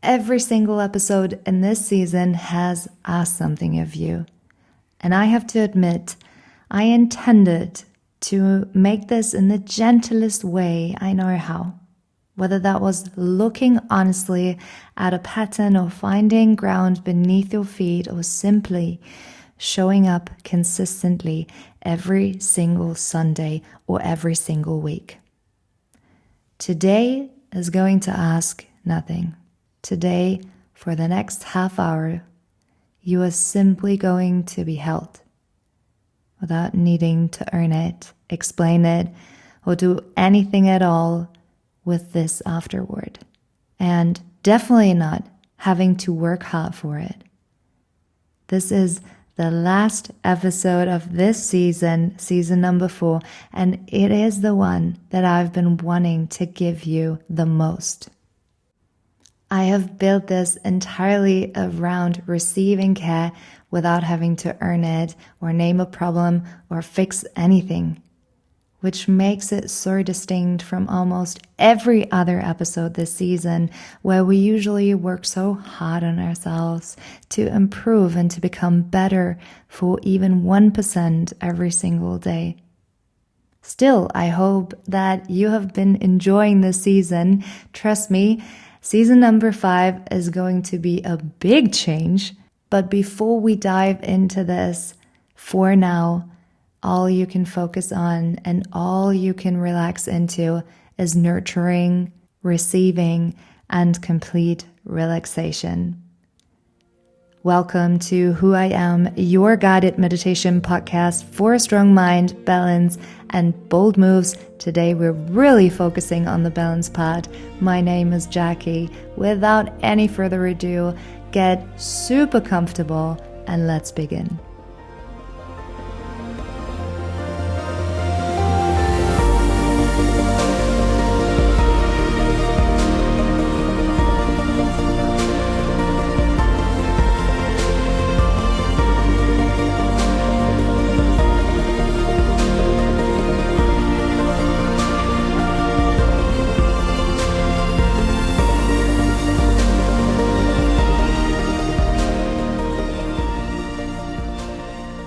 Every single episode in this season has asked something of you. And I have to admit, I intended to make this in the gentlest way I know how. Whether that was looking honestly at a pattern or finding ground beneath your feet or simply showing up consistently every single Sunday or every single week. Today is going to ask nothing. Today, for the next half hour, you are simply going to be held without needing to earn it, explain it, or do anything at all with this afterward. And definitely not having to work hard for it. This is the last episode of this season, season number 4, and it is the one that I've been wanting to give you the most. I have built this entirely around receiving care without having to earn it or name a problem or fix anything, which makes it so distinct from almost every other episode this season, where we usually work so hard on ourselves to improve and to become better for even 1% every single day. Still, I hope that you have been enjoying this season. Trust me, season number 5 is going to be a big change. But before we dive into this, for now, all you can focus on and all you can relax into is nurturing, receiving, and complete relaxation. Welcome to Who I Am, your guided meditation podcast for a strong mind, balance, and bold moves. Today we're really focusing on the balance part. My name is Jackie. Without any further ado, get super comfortable and let's begin.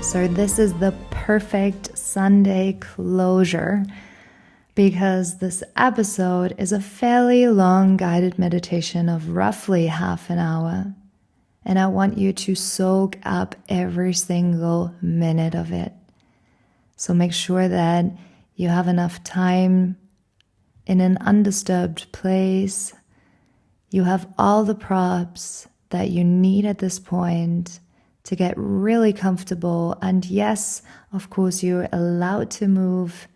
So this is the perfect Sunday closure because this episode is a fairly long guided meditation of roughly half an hour. And I want you to soak up every single minute of it. So make sure that you have enough time in an undisturbed place. You have all the props that you need at this point to get really comfortable. And yes, of course, you're allowed to move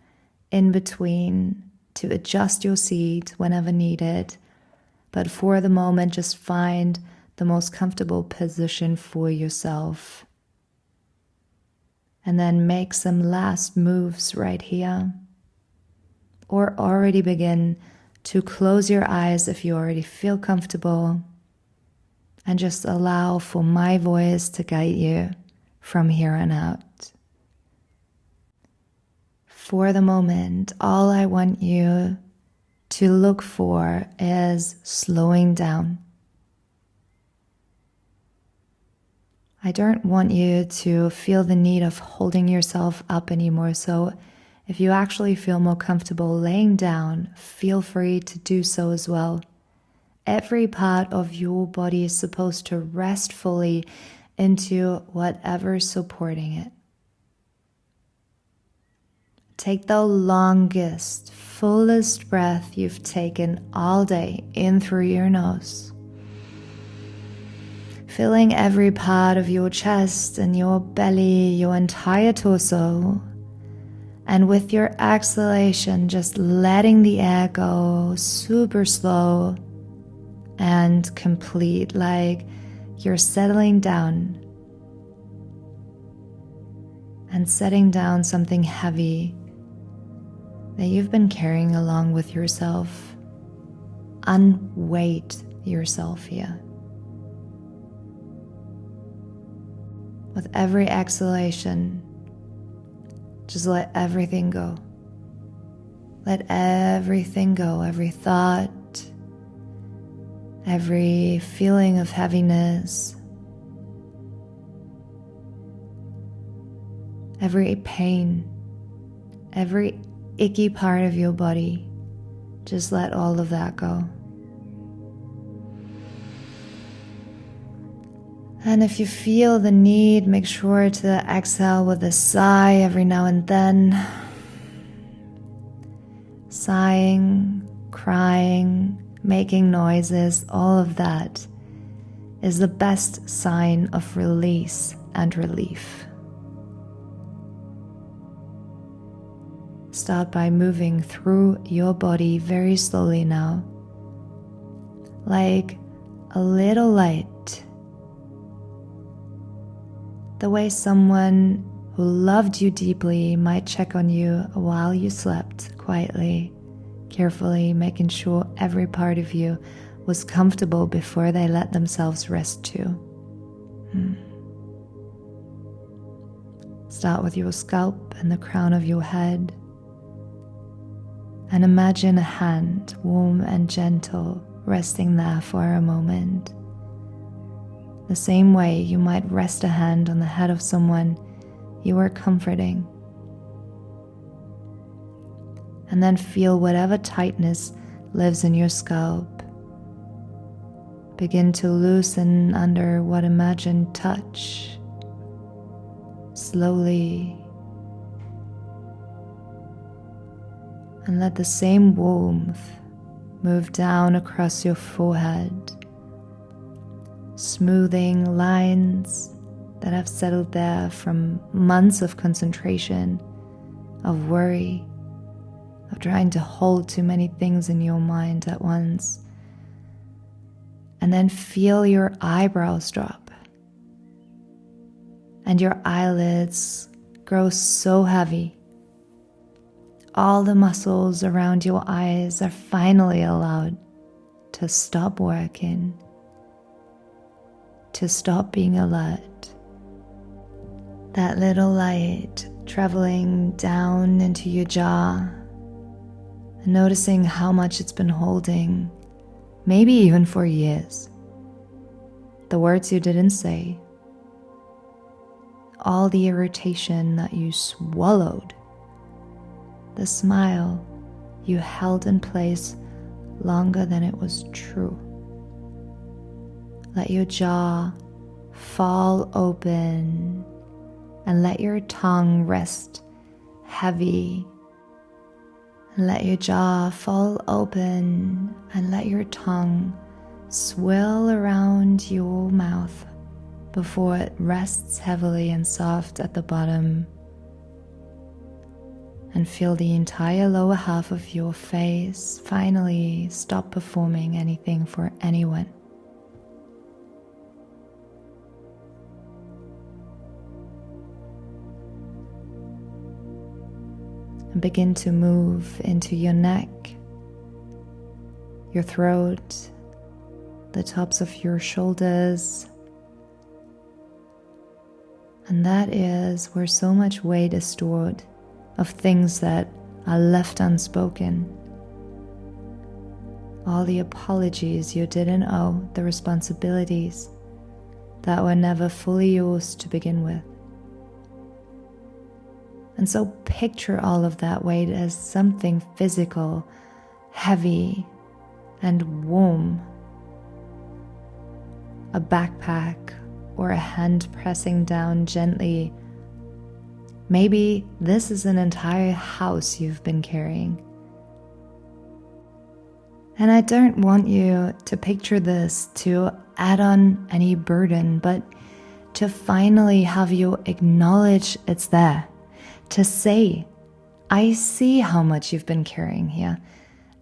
in between to adjust your seat whenever needed. But for the moment, just find the most comfortable position for yourself. And then make some last moves right here. Or already begin to close your eyes if you already feel comfortable. And just allow for my voice to guide you from here on out. For the moment, all I want you to look for is slowing down. I don't want you to feel the need of holding yourself up anymore. So if you actually feel more comfortable laying down, feel free to do so as well. Every part of your body is supposed to rest fully into whatever's supporting it. Take the longest, fullest breath you've taken all day in through your nose. Filling every part of your chest and your belly, your entire torso. And with your exhalation, just letting the air go super slow and complete, like you're settling down and setting down something heavy that you've been carrying along with yourself. Unweight yourself here. With every exhalation, just let everything go. Let everything go, every thought, every feeling of heaviness, every pain, every icky part of your body. Just let all of that go. And if you feel the need, make sure to exhale with a sigh every now and then. Sighing, crying, making noises, all of that is the best sign of release and relief. Start by moving through your body very slowly now, like a little light. The way someone who loved you deeply might check on you while you slept quietly, carefully making sure every part of you was comfortable before they let themselves rest too. Start with your scalp and the crown of your head. And imagine a hand, warm and gentle, resting there for a moment. The same way you might rest a hand on the head of someone you are comforting. And then feel whatever tightness lives in your scalp. Begin to loosen under what imagined touch. Slowly. And let the same warmth move down across your forehead, smoothing lines that have settled there from months of concentration, of worry, of trying to hold too many things in your mind at once. And then feel your eyebrows drop and your eyelids grow so heavy. All the muscles around your eyes are finally allowed to stop working, to stop being alert. That little light traveling down into your jaw, and noticing how much it's been holding, maybe even for years. The words you didn't say, all the irritation that you swallowed, the smile you held in place longer than it was true. Let your jaw fall open and let your tongue rest heavy. Let your jaw fall open and let your tongue swirl around your mouth before it rests heavily and soft at the bottom. And feel the entire lower half of your face finally stop performing anything for anyone. And begin to move into your neck, your throat, the tops of your shoulders. And that is where so much weight is stored, of things that are left unspoken. All the apologies you didn't owe, the responsibilities that were never fully yours to begin with. And so picture all of that weight as something physical, heavy, and warm. A backpack or a hand pressing down gently. Maybe this is an entire house you've been carrying. And I don't want you to picture this to add on any burden, but to finally have you acknowledge it's there. To say, I see how much you've been carrying here,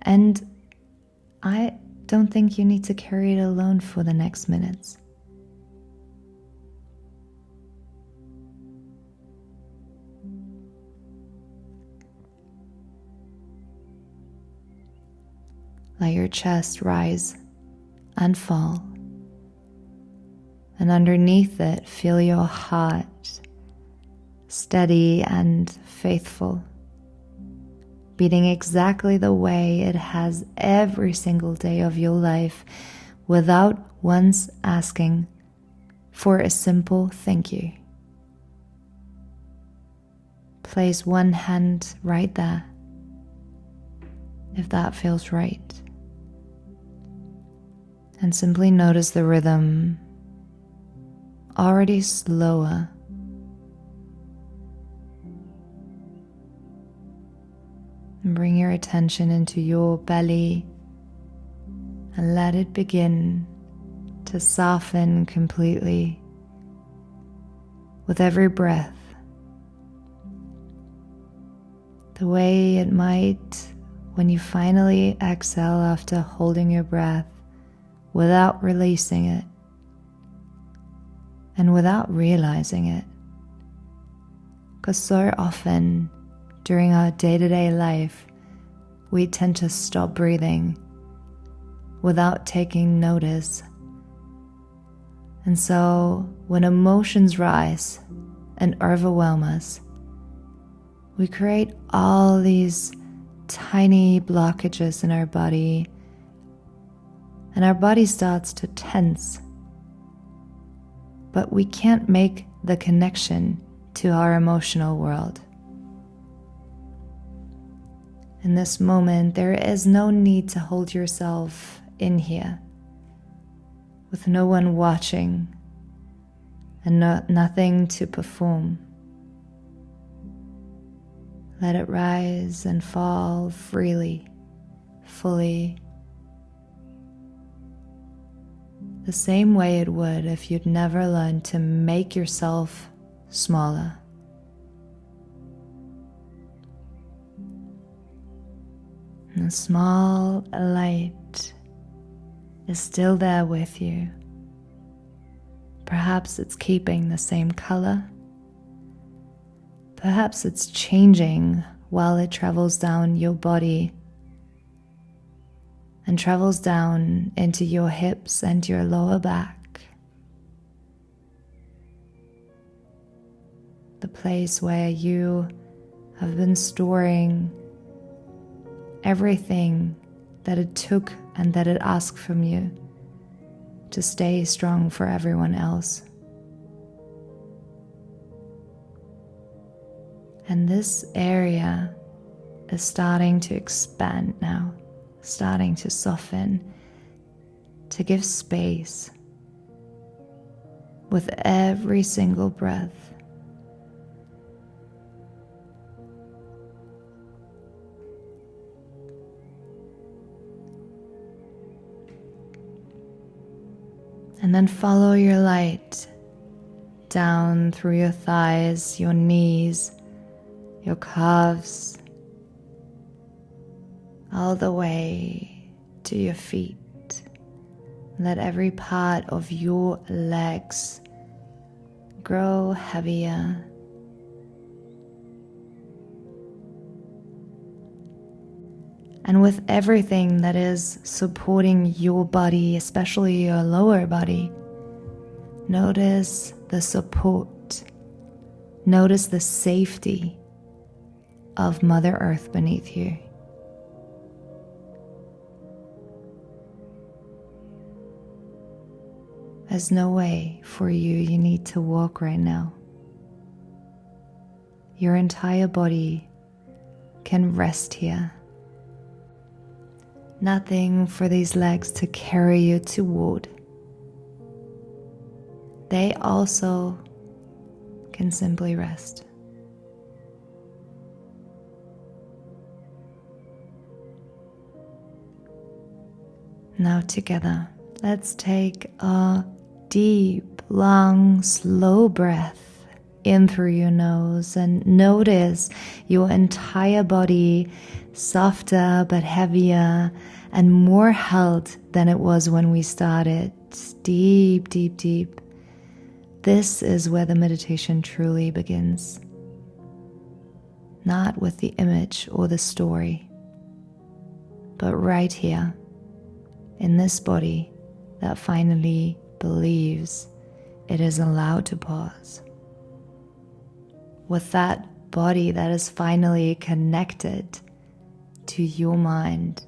and I don't think you need to carry it alone for the next minutes. Let your chest rise and fall, and underneath it, feel your heart steady and faithful, beating exactly the way it has every single day of your life, without once asking for a simple thank you. Place one hand right there, if that feels right. And simply notice the rhythm, already slower. And bring your attention into your belly and let it begin to soften completely with every breath. The way it might when you finally exhale after holding your breath without releasing it and without realizing it. Because so often during our day-to-day life, we tend to stop breathing without taking notice. And so when emotions rise and overwhelm us, we create all these tiny blockages in our body, and our body starts to tense. But we can't make the connection to our emotional world. In this moment, there is no need to hold yourself in here, with no one watching and nothing to perform. Let it rise and fall freely, fully, the same way it would if you'd never learned to make yourself smaller. And a small light is still there with you. Perhaps it's keeping the same color. Perhaps it's changing while it travels down your body and travels down into your hips and your lower back. The place where you have been storing everything that it took and that it asked from you to stay strong for everyone else. And this area is starting to expand now, starting to soften, to give space with every single breath. And then follow your light down through your thighs, your knees, your calves, all the way to your feet. Let every part of your legs grow heavier. And with everything that is supporting your body, especially your lower body, notice the support. Notice the safety of Mother Earth beneath you. There's no way for you need to walk right now. Your entire body can rest here. Nothing for these legs to carry you toward. They also can simply rest. Now together, let's take a deep, long, slow breath in through your nose and notice your entire body softer but heavier and more held than it was when we started. Deep, deep, deep. This is where the meditation truly begins. Not with the image or the story, but right here in this body that finally believes it is allowed to pause. With that body that is finally connected to your mind.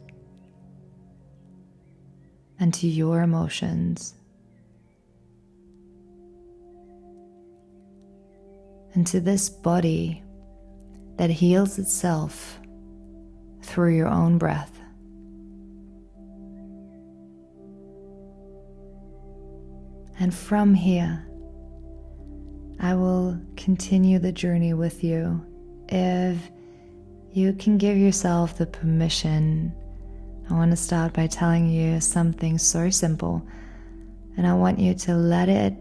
and to your emotions, and to this body that heals itself through your own breath. And from here, I will continue the journey with you. If you can give yourself the permission, I want to start by telling you something so simple, and I want you to let it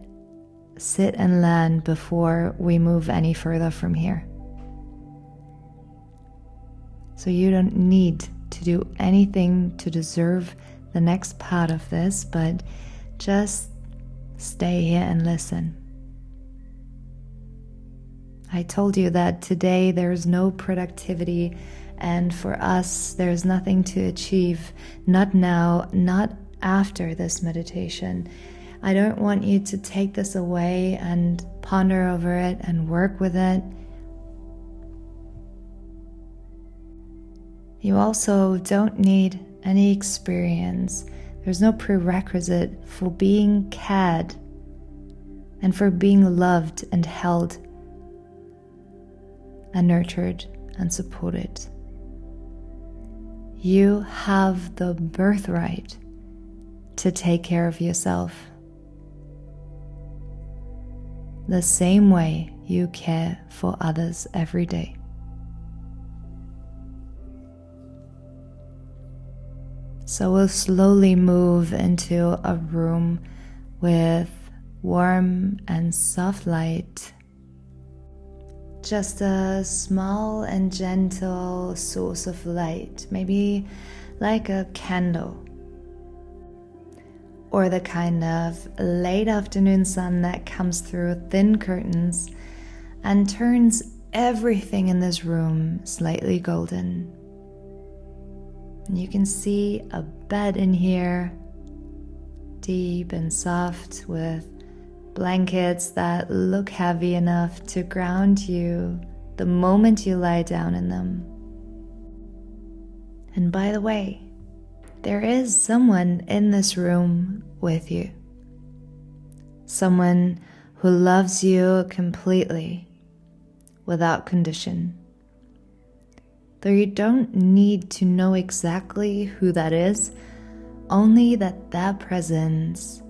sit and land before we move any further from here. So you don't need to do anything to deserve the next part of this, but just stay here and listen. I told you that today there's no productivity, and for us there's nothing to achieve, not now, not after this meditation. I don't want you to take this away and ponder over it and work with it. You also don't need any experience. There's no prerequisite for being cared and for being loved and held and nurtured and supported. You have the birthright to take care of yourself the same way you care for others every day. So we'll slowly move into a room with warm and soft light. Just a small and gentle source of light, maybe like a candle, or the kind of late afternoon sun that comes through thin curtains and turns everything in this room slightly golden. And you can see a bed in here, deep and soft, with blankets that look heavy enough to ground you the moment you lie down in them. And by the way, there is someone in this room with you. Someone who loves you completely, without condition. Though you don't need to know exactly who that is, only that presence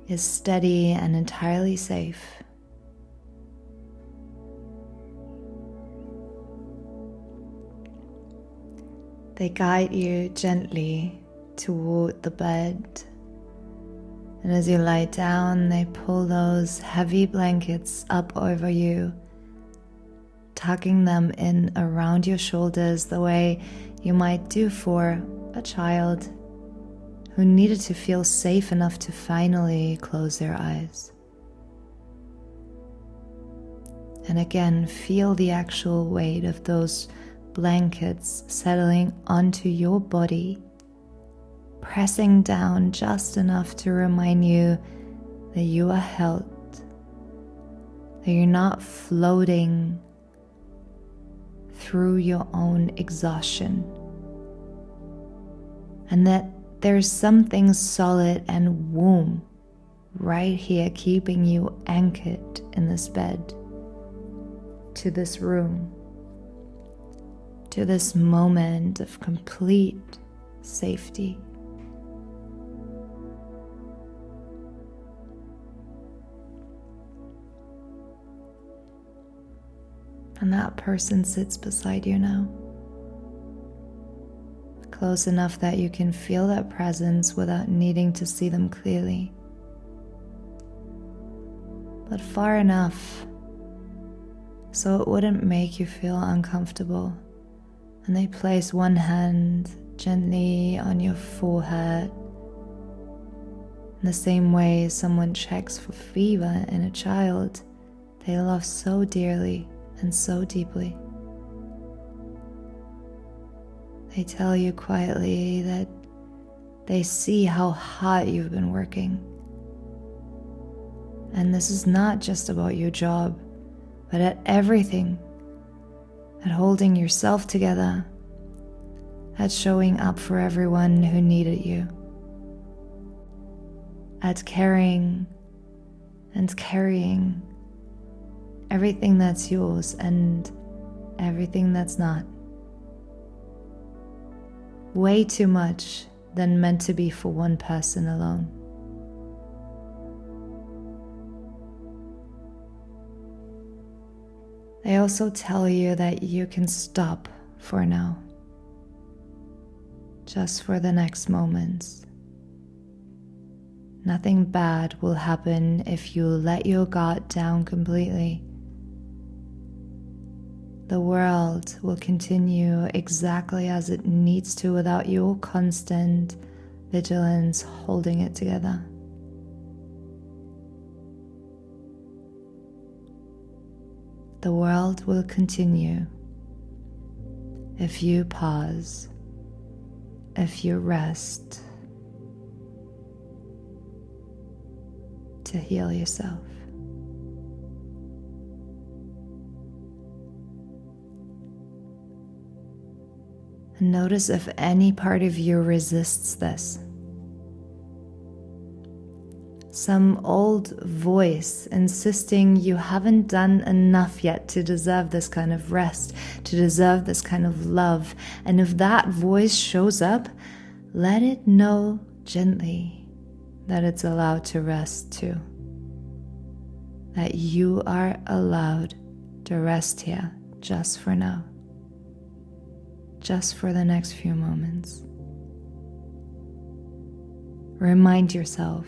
is steady and entirely safe. They guide you gently toward the bed, and as you lie down, they pull those heavy blankets up over you, tucking them in around your shoulders the way you might do for a child who needed to feel safe enough to finally close their eyes. And again, feel the actual weight of those blankets settling onto your body, pressing down just enough to remind you that you are held, that you're not floating through your own exhaustion, and that there's something solid and warm right here keeping you anchored in this bed, to this room, to this moment of complete safety. And that person sits beside you now, close enough that you can feel that presence without needing to see them clearly, but far enough so it wouldn't make you feel uncomfortable. And they place one hand gently on your forehead, in the same way someone checks for fever in a child they love so dearly and so deeply. They tell you quietly that they see how hard you've been working. And this is not just about your job, but at everything, at holding yourself together, at showing up for everyone who needed you, at caring and carrying everything that's yours and everything that's not. Way too much than meant to be for one person alone. They also tell you that you can stop for now, just for the next moments. Nothing bad will happen if you let your guard down completely. The world will continue exactly as it needs to without your constant vigilance holding it together. The world will continue if you pause, if you rest to heal yourself. And notice if any part of you resists this. Some old voice insisting you haven't done enough yet to deserve this kind of rest, to deserve this kind of love. And if that voice shows up, let it know gently that it's allowed to rest too. That you are allowed to rest here just for now. Just for the next few moments. Remind yourself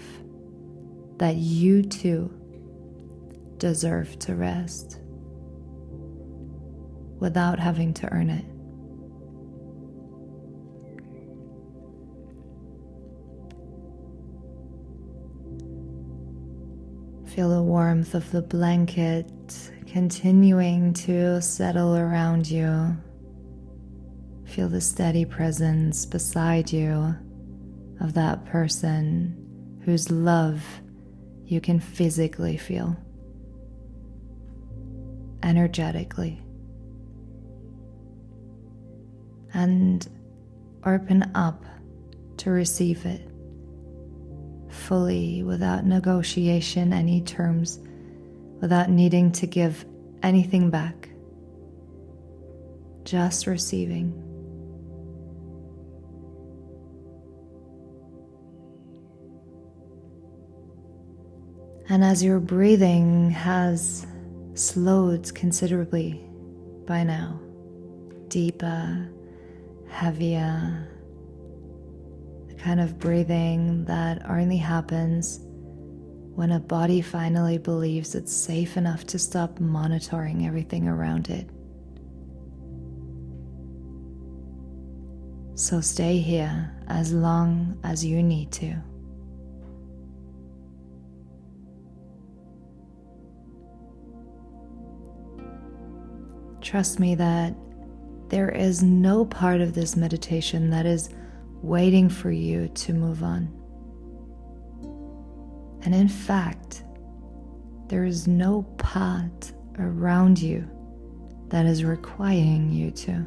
that you too deserve to rest without having to earn it. Feel the warmth of the blanket continuing to settle around you. Feel the steady presence beside you of that person whose love you can physically feel, energetically. And open up to receive it fully, without negotiation, any terms, without needing to give anything back. Just receiving. And as your breathing has slowed considerably by now, deeper, heavier, the kind of breathing that only happens when a body finally believes it's safe enough to stop monitoring everything around it. So stay here as long as you need to. Trust me that there is no part of this meditation that is waiting for you to move on. And in fact, there is no part around you that is requiring you to.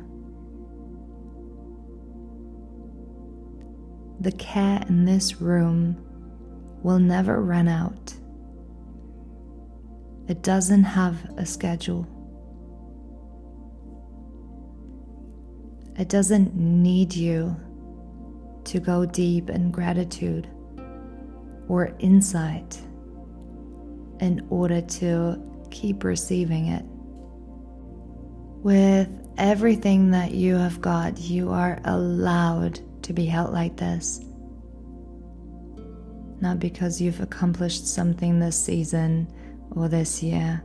The care in this room will never run out. It doesn't have a schedule. It doesn't need you to go deep in gratitude or insight in order to keep receiving it. With everything that you have got, you are allowed to be held like this. Not because you've accomplished something this season or this year,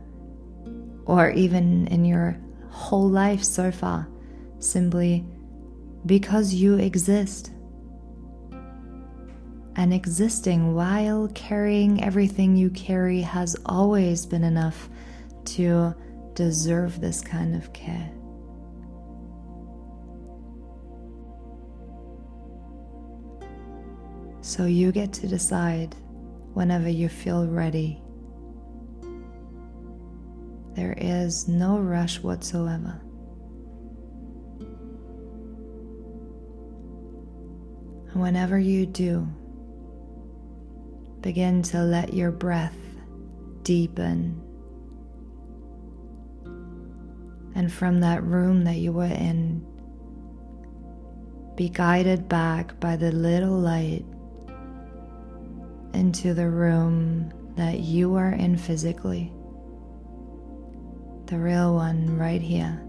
or even in your whole life so far. Simply because you exist. And existing while carrying everything you carry has always been enough to deserve this kind of care. So you get to decide whenever you feel ready. There is no rush whatsoever. Whenever you do, begin to let your breath deepen. And from that room that you were in, be guided back by the little light into the room that you are in physically, the real one right here.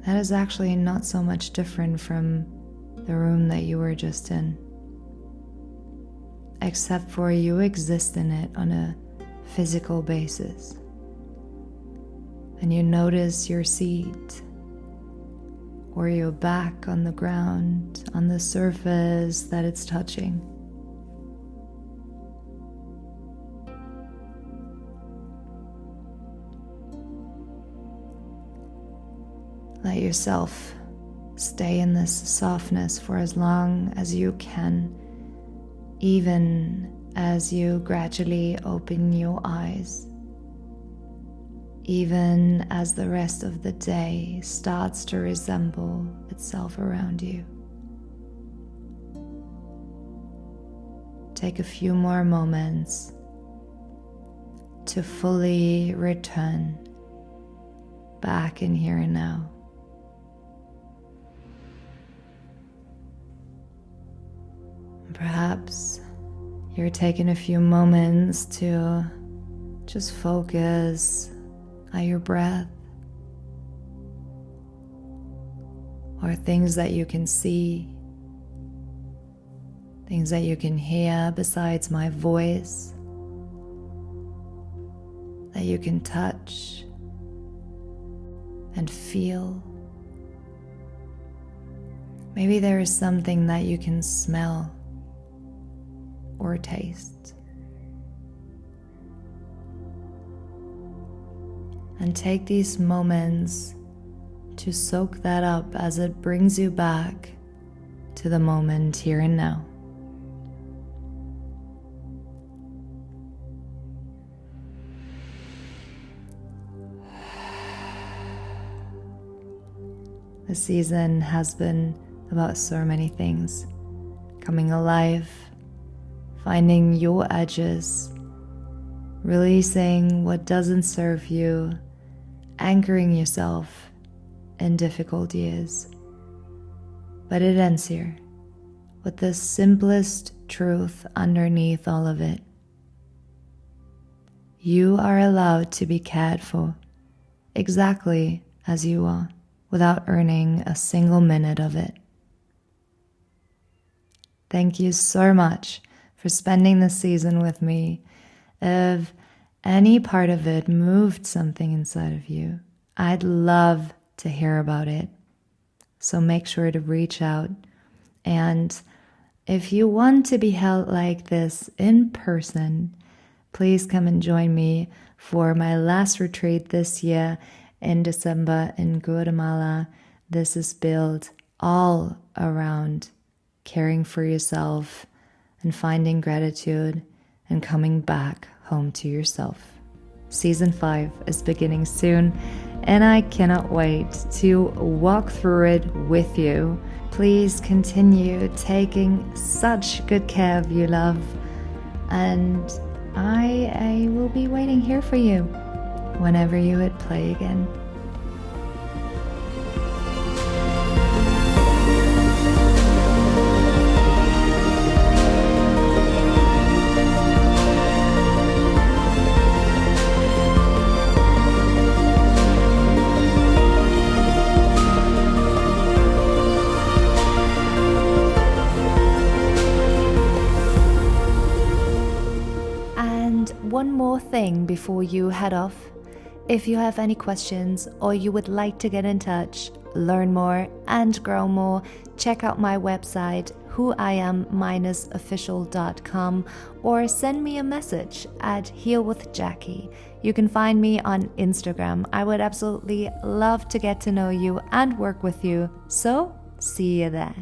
That is actually not so much different from the room that you were just in, except for you exist in it on a physical basis. And you notice your seat or your back on the ground, on the surface that it's touching. Let yourself stay in this softness for as long as you can, even as you gradually open your eyes. Even as the rest of the day starts to resemble itself around you. Take a few more moments to fully return back in here and now. Perhaps you're taking a few moments to just focus on your breath, or things that you can see, things that you can hear besides my voice, that you can touch and feel. Maybe there is something that you can smell or taste. And take these moments to soak that up as it brings you back to the moment here and now. The season has been about so many things: coming alive, finding your edges, releasing what doesn't serve you, anchoring yourself in difficult years. But it ends here with the simplest truth underneath all of it. You are allowed to be cared for exactly as you are, without earning a single minute of it. Thank you so much for spending this season with me. If any part of it moved something inside of you, I'd love to hear about it. So make sure to reach out. And if you want to be held like this in person, please come and join me for my last retreat this year in December in Guatemala. This is built all around caring for yourself and finding gratitude and coming back home to yourself. Season 5 is beginning soon, and I cannot wait to walk through it with you. Please continue taking such good care of your love, and I will be waiting here for you whenever you hit play again. One more thing before you head off. If you have any questions or you would like to get in touch, learn more and grow more, check out my website whoiam-official.com or send me a message at Heal with Jackie. You can find me on Instagram. I would absolutely love to get to know you and work with you. So, see you there.